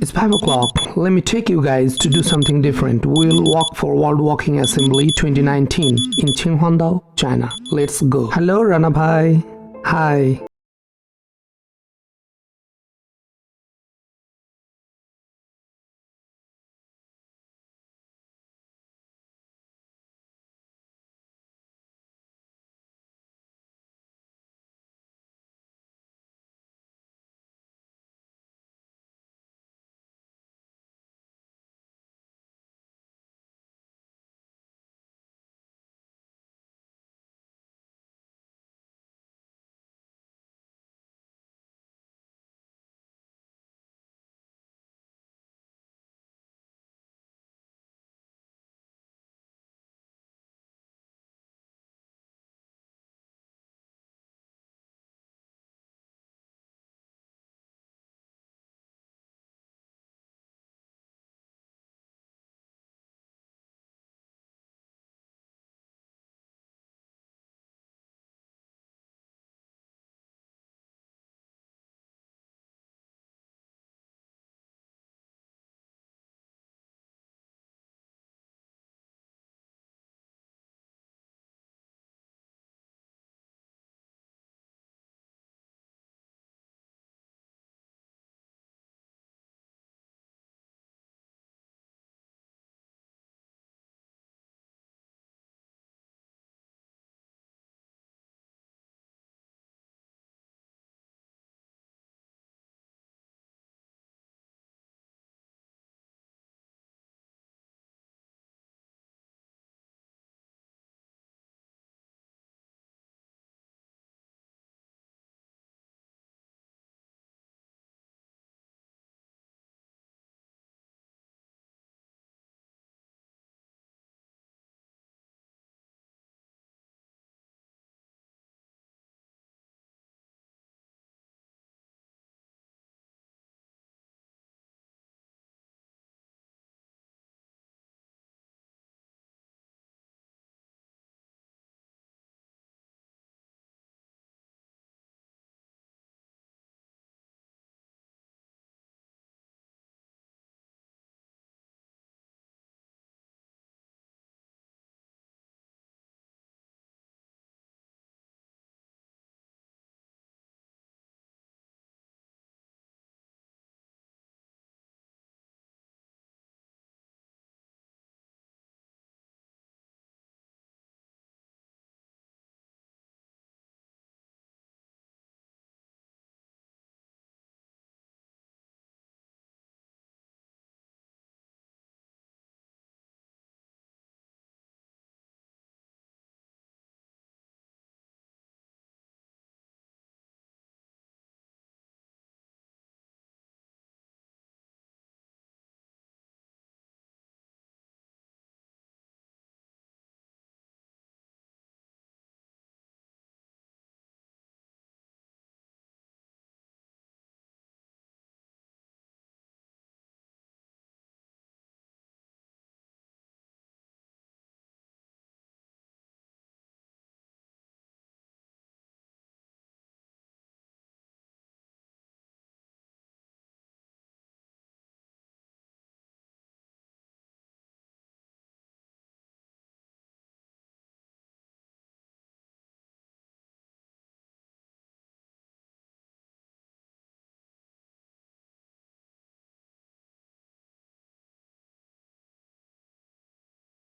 It's 5 o'clock. Let me take you guys to do something different. We'll walk for World Walking Assembly 2019 in Qinhuangdao, China. Let's go. Hello, Rana bhai. Hi.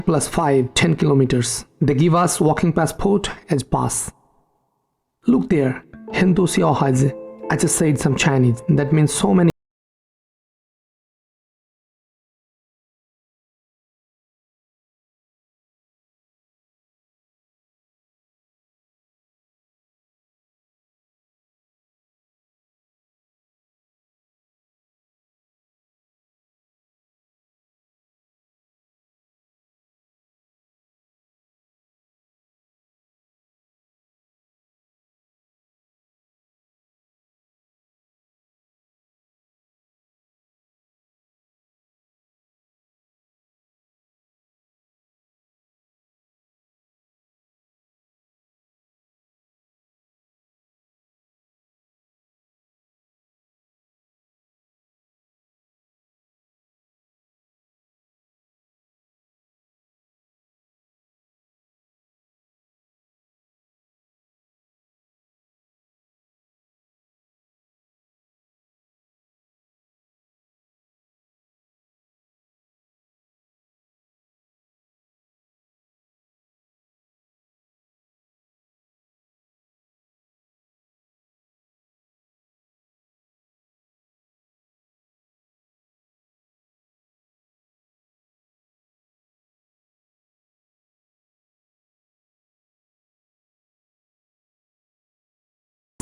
Plus 5, 10 kilometers. They give us walking passport as pass. Look there, Hindu Xiaohaizi. I just said some Chinese. That means so many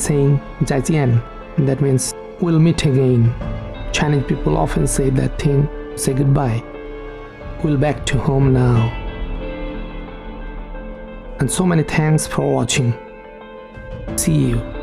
saying 再见, that means we'll meet again. Chinese people often say that thing, say goodbye. We'll back to home now. And so many thanks for watching. See you.